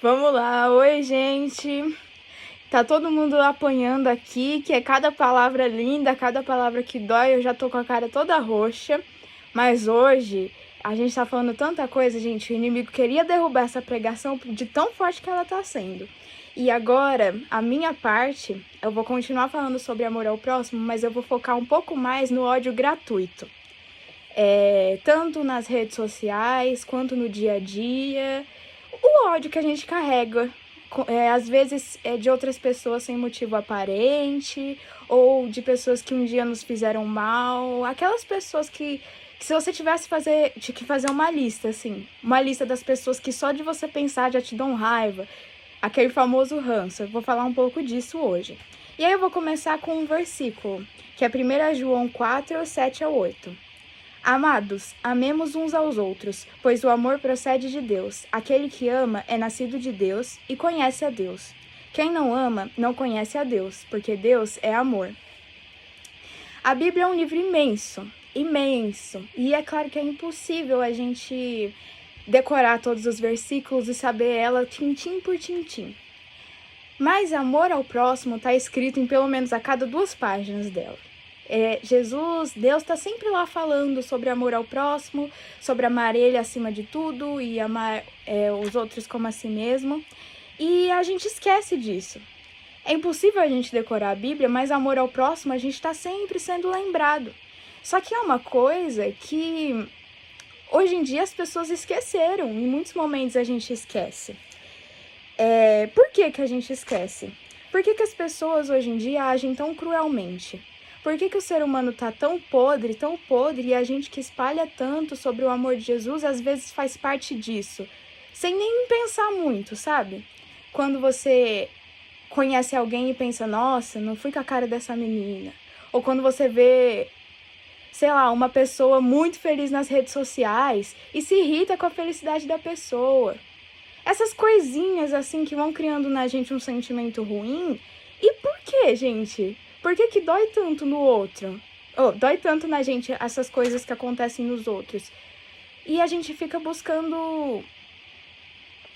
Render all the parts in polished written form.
Vamos lá, oi gente, tá todo mundo apanhando aqui, que é cada palavra linda, cada palavra que dói, eu já tô com a cara toda roxa, mas hoje a gente tá falando tanta coisa, gente, o inimigo queria derrubar essa pregação de tão forte que ela tá sendo. E agora, a minha parte, eu vou continuar falando sobre amor ao próximo, mas eu vou focar um pouco mais no ódio gratuito. Tanto nas redes sociais, quanto no dia a dia, o ódio que a gente carrega, às vezes é de outras pessoas sem motivo aparente, ou de pessoas que um dia nos fizeram mal, aquelas pessoas que se você tivesse que fazer uma lista, assim, uma lista das pessoas que só de você pensar já te dão raiva, aquele famoso ranço, eu vou falar um pouco disso hoje. E aí eu vou começar com um versículo, que é 1 João 4, 7 a 8. Amados, amemos uns aos outros, pois o amor procede de Deus. Aquele que ama é nascido de Deus e conhece a Deus. Quem não ama não conhece a Deus, porque Deus é amor. A Bíblia é um livro imenso, imenso, e é claro que é impossível a gente decorar todos os versículos e saber ela tintim por tintim. Mas amor ao próximo está escrito em pelo menos a cada 2 páginas dela. Deus está sempre lá falando sobre amor ao próximo, sobre amar ele acima de tudo e amar os outros como a si mesmo. E a gente esquece disso. É impossível a gente decorar a Bíblia, mas amor ao próximo a gente está sempre sendo lembrado. Só que é uma coisa que hoje em dia as pessoas esqueceram, em muitos momentos a gente esquece. Por que a gente esquece? Por que as pessoas hoje em dia agem tão cruelmente? Por que o ser humano tá tão podre, e a gente que espalha tanto sobre o amor de Jesus, às vezes faz parte disso, sem nem pensar muito, sabe? Quando você conhece alguém e pensa, nossa, não fui com a cara dessa menina. Ou quando você vê, sei lá, uma pessoa muito feliz nas redes sociais e se irrita com a felicidade da pessoa. Essas coisinhas, assim, que vão criando na gente um sentimento ruim. E por que, gente? Por que dói tanto no outro? Dói tanto na gente essas coisas que acontecem nos outros. E a gente fica buscando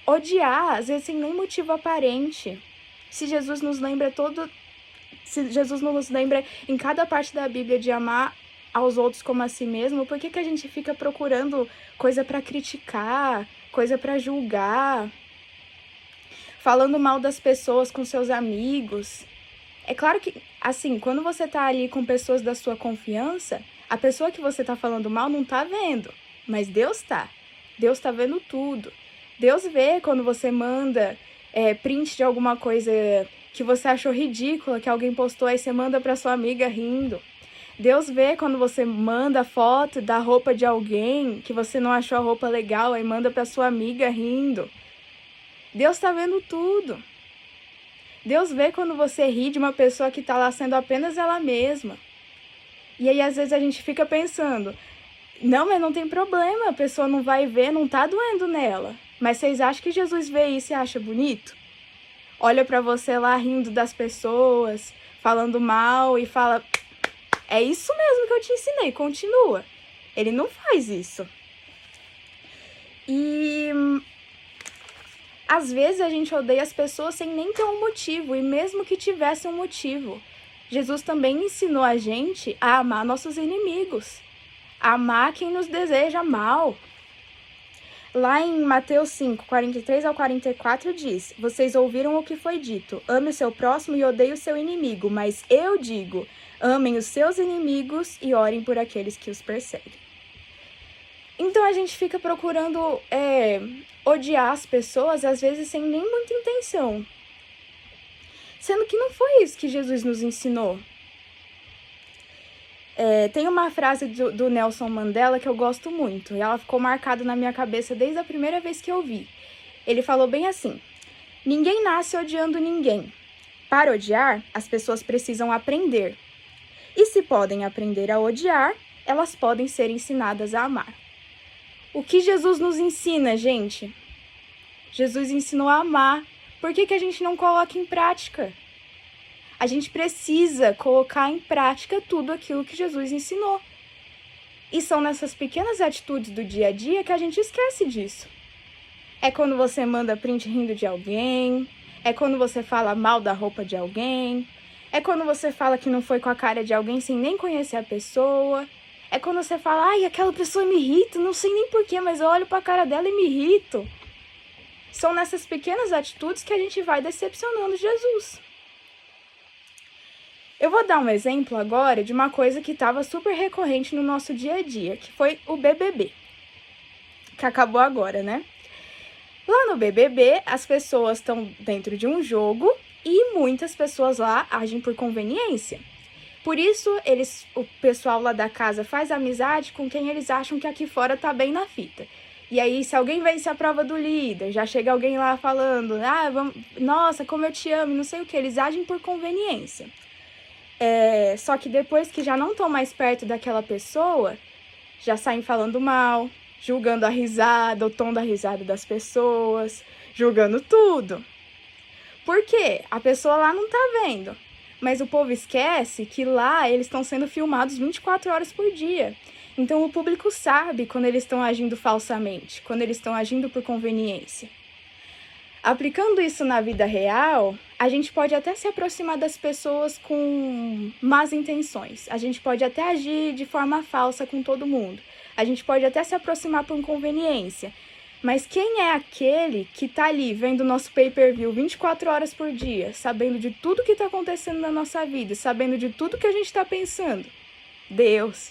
odiar, às vezes sem nem motivo aparente. Se Jesus nos lembra em cada parte da Bíblia de amar aos outros como a si mesmo, por que a gente fica procurando coisa para criticar, coisa para julgar, falando mal das pessoas com seus amigos? É claro que, assim, quando você tá ali com pessoas da sua confiança, a pessoa que você tá falando mal não tá vendo, mas Deus tá. Deus tá vendo tudo. Deus vê quando você manda print de alguma coisa que você achou ridícula, que alguém postou, aí você manda pra sua amiga rindo. Deus vê quando você manda foto da roupa de alguém, que você não achou a roupa legal, aí manda pra sua amiga rindo. Deus tá vendo tudo. Deus vê quando você ri de uma pessoa que tá lá sendo apenas ela mesma. E aí, às vezes, a gente fica pensando, não, mas não tem problema, a pessoa não vai ver, não tá doendo nela. Mas vocês acham que Jesus vê isso e acha bonito? Olha pra você lá rindo das pessoas, falando mal e fala, é isso mesmo que eu te ensinei, continua. Ele não faz isso. E às vezes a gente odeia as pessoas sem nem ter um motivo, e mesmo que tivesse um motivo. Jesus também ensinou a gente a amar nossos inimigos, a amar quem nos deseja mal. Lá em Mateus 5, 43 ao 44 diz, vocês ouviram o que foi dito, ame o seu próximo e odeie o seu inimigo, mas eu digo, amem os seus inimigos e orem por aqueles que os perseguem. Então a gente fica procurando odiar as pessoas, às vezes sem nem muita intenção. Sendo que não foi isso que Jesus nos ensinou. Tem uma frase do Nelson Mandela que eu gosto muito, e ela ficou marcada na minha cabeça desde a primeira vez que eu vi. Ele falou bem assim, ninguém nasce odiando ninguém. Para odiar, as pessoas precisam aprender. E se podem aprender a odiar, elas podem ser ensinadas a amar. O que Jesus nos ensina, gente? Jesus ensinou a amar. Por que a gente não coloca em prática? A gente precisa colocar em prática tudo aquilo que Jesus ensinou. E são nessas pequenas atitudes do dia a dia que a gente esquece disso. é quando você manda print rindo de alguém, é quando você fala mal da roupa de alguém, é quando você fala que não foi com a cara de alguém sem nem conhecer a pessoa, é quando você fala, ai, aquela pessoa me irrita, não sei nem porquê, mas eu olho pra cara dela e me irrito. São nessas pequenas atitudes que a gente vai decepcionando Jesus. Eu vou dar um exemplo agora de uma coisa que estava super recorrente no nosso dia a dia, que foi o BBB, que acabou agora, né? Lá no BBB, as pessoas estão dentro de um jogo e muitas pessoas lá agem por conveniência. Por isso, o pessoal lá da casa faz amizade com quem eles acham que aqui fora tá bem na fita. E aí, se alguém vence a prova do líder, já chega alguém lá falando, nossa, como eu te amo, não sei o que, eles agem por conveniência. Só que depois que já não estão mais perto daquela pessoa, já saem falando mal, julgando a risada, o tom da risada das pessoas, julgando tudo. Por quê? A pessoa lá não tá vendo. Mas o povo esquece que lá eles estão sendo filmados 24 horas por dia. Então o público sabe quando eles estão agindo falsamente, quando eles estão agindo por conveniência. Aplicando isso na vida real, a gente pode até se aproximar das pessoas com más intenções. A gente pode até agir de forma falsa com todo mundo. A gente pode até se aproximar por conveniência. Mas quem é aquele que tá ali vendo o nosso pay-per-view 24 horas por dia, sabendo de tudo que tá acontecendo na nossa vida, sabendo de tudo que a gente tá pensando? Deus.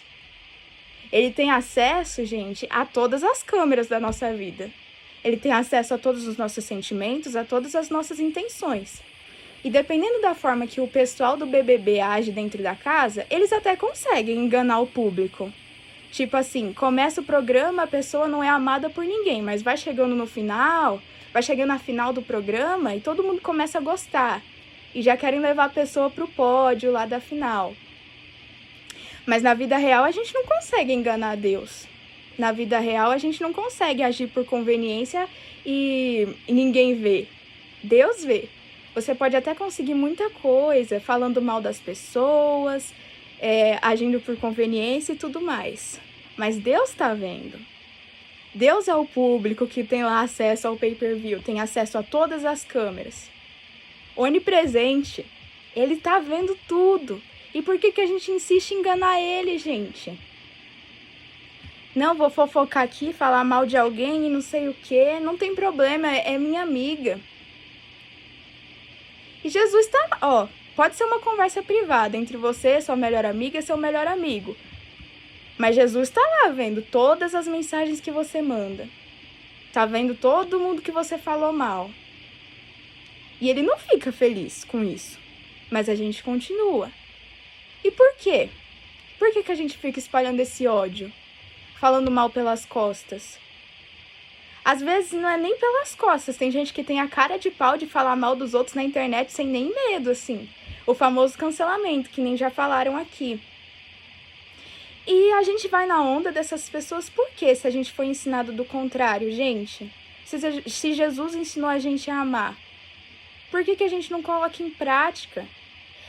Ele tem acesso, gente, a todas as câmeras da nossa vida. Ele tem acesso a todos os nossos sentimentos, a todas as nossas intenções. E dependendo da forma que o pessoal do BBB age dentro da casa, eles até conseguem enganar o público. Tipo assim, começa o programa, a pessoa não é amada por ninguém, mas vai chegando no final, vai chegando na final do programa e todo mundo começa a gostar. E já querem levar a pessoa pro pódio lá da final. Mas na vida real a gente não consegue enganar Deus. Na vida real a gente não consegue agir por conveniência e ninguém vê. Deus vê. Você pode até conseguir muita coisa, falando mal das pessoas, agindo por conveniência e tudo mais. Mas Deus está vendo. Deus é o público que tem lá acesso ao pay-per-view, tem acesso a todas as câmeras. Onipresente. Ele está vendo tudo. E por que a gente insiste em enganar ele, gente? Não, vou fofocar aqui, falar mal de alguém e não sei o quê. Não tem problema, é minha amiga. E Jesus tá lá, ó. Pode ser uma conversa privada entre você, sua melhor amiga e seu melhor amigo. Mas Jesus tá lá vendo todas as mensagens que você manda. Tá vendo todo mundo que você falou mal. E ele não fica feliz com isso. Mas a gente continua. E por quê? Por que a gente fica espalhando esse ódio? Falando mal pelas costas? Às vezes não é nem pelas costas. Tem gente que tem a cara de pau de falar mal dos outros na internet sem nem medo, assim. O famoso cancelamento, que nem já falaram aqui. E a gente vai na onda dessas pessoas por quê? Se a gente foi ensinado do contrário, gente? Se Jesus ensinou a gente a amar, por que a gente não coloca em prática?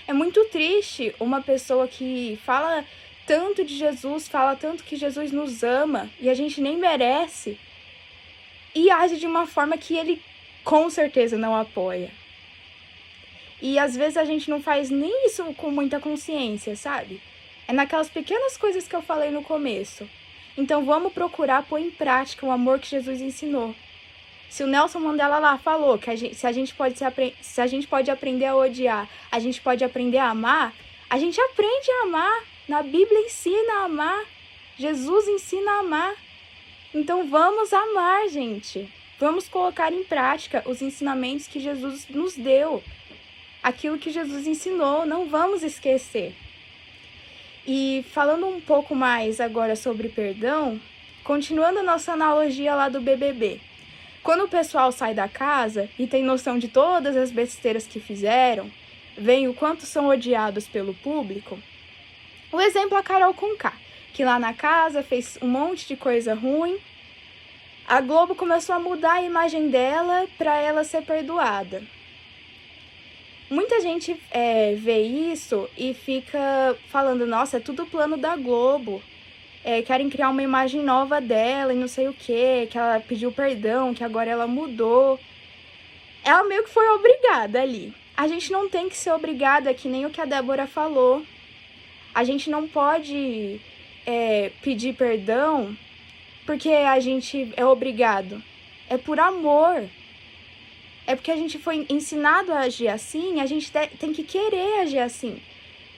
É muito triste uma pessoa que fala tanto de Jesus, fala tanto que Jesus nos ama e a gente nem merece e age de uma forma que ele com certeza não apoia. E às vezes a gente não faz nem isso com muita consciência, sabe? É naquelas pequenas coisas que eu falei no começo. Então vamos procurar pôr em prática o amor que Jesus ensinou. Se o Nelson Mandela lá falou que se a gente pode aprender a odiar, a gente pode aprender a amar, a gente aprende a amar. Na Bíblia ensina a amar. Jesus ensina a amar. Então vamos amar, gente. Vamos colocar em prática os ensinamentos que Jesus nos deu. Aquilo que Jesus ensinou, não vamos esquecer. E falando um pouco mais agora sobre perdão, continuando a nossa analogia lá do BBB. Quando o pessoal sai da casa e tem noção de todas as besteiras que fizeram, veem o quanto são odiados pelo público. O exemplo é a Carol Conká, que lá na casa fez um monte de coisa ruim. A Globo começou a mudar a imagem dela para ela ser perdoada. Muita gente vê isso e fica falando, nossa, é tudo plano da Globo. querem criar uma imagem nova dela e não sei o quê, que ela pediu perdão, que agora ela mudou. Ela meio que foi obrigada ali. A gente não tem que ser obrigada, que nem o que a Débora falou. A gente não pode pedir perdão porque a gente é obrigado. É por amor. É porque a gente foi ensinado a agir assim, a gente tem que querer agir assim.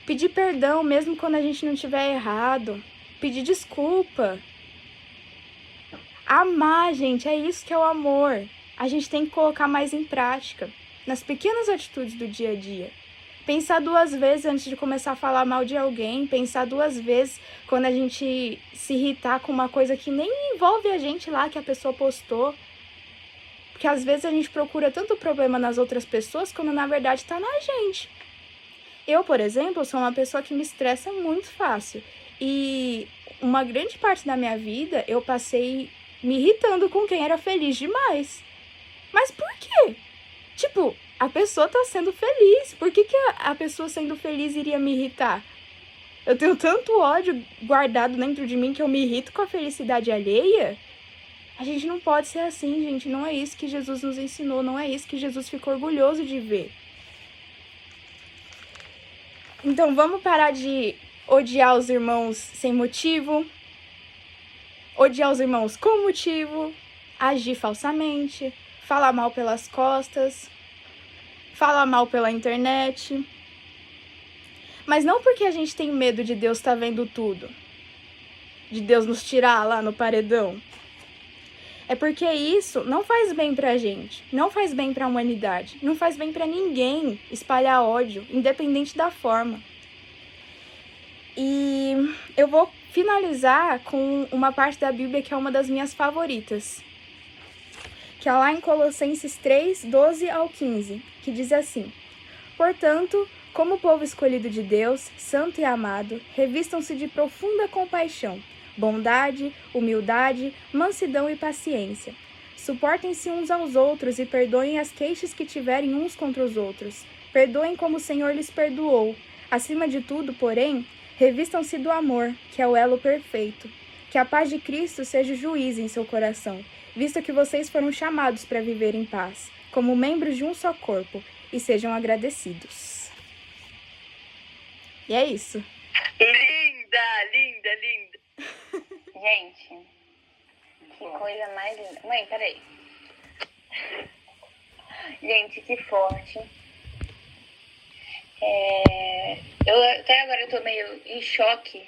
Pedir perdão mesmo quando a gente não tiver errado. Pedir desculpa. Amar, gente, é isso que é o amor. A gente tem que colocar mais em prática, nas pequenas atitudes do dia a dia. Pensar duas vezes antes de começar a falar mal de alguém, pensar duas vezes quando a gente se irritar com uma coisa que nem envolve a gente lá, que a pessoa postou. Porque às vezes a gente procura tanto problema nas outras pessoas, quando na verdade está na gente. Eu, por exemplo, sou uma pessoa que me estressa muito fácil. E uma grande parte da minha vida eu passei me irritando com quem era feliz demais. Mas por quê? Tipo, a pessoa tá sendo feliz. Por que a pessoa sendo feliz iria me irritar? Eu tenho tanto ódio guardado dentro de mim que eu me irrito com a felicidade alheia. A gente não pode ser assim, gente. Não é isso que Jesus nos ensinou. Não é isso que Jesus ficou orgulhoso de ver. Então, vamos parar de odiar os irmãos sem motivo, odiar os irmãos com motivo, agir falsamente, falar mal pelas costas, falar mal pela internet. Mas não porque a gente tem medo de Deus estar vendo tudo, de Deus nos tirar lá no paredão. É porque isso não faz bem pra gente, não faz bem pra humanidade, não faz bem pra ninguém espalhar ódio, independente da forma. E eu vou finalizar com uma parte da Bíblia que é uma das minhas favoritas, que é lá em Colossenses 3, 12 ao 15, que diz assim: Portanto, como povo escolhido de Deus, santo e amado, revistam-se de profunda compaixão, bondade, humildade, mansidão e paciência. Suportem-se uns aos outros e perdoem as queixas que tiverem uns contra os outros. Perdoem como o Senhor lhes perdoou. Acima de tudo, porém, revistam-se do amor, que é o elo perfeito. Que a paz de Cristo seja o juiz em seu coração, visto que vocês foram chamados para viver em paz, como membros de um só corpo, e sejam agradecidos. E é isso. Linda, linda, linda. Gente, que coisa mais linda. Mãe, peraí. Gente, que forte. Eu até agora eu tô meio em choque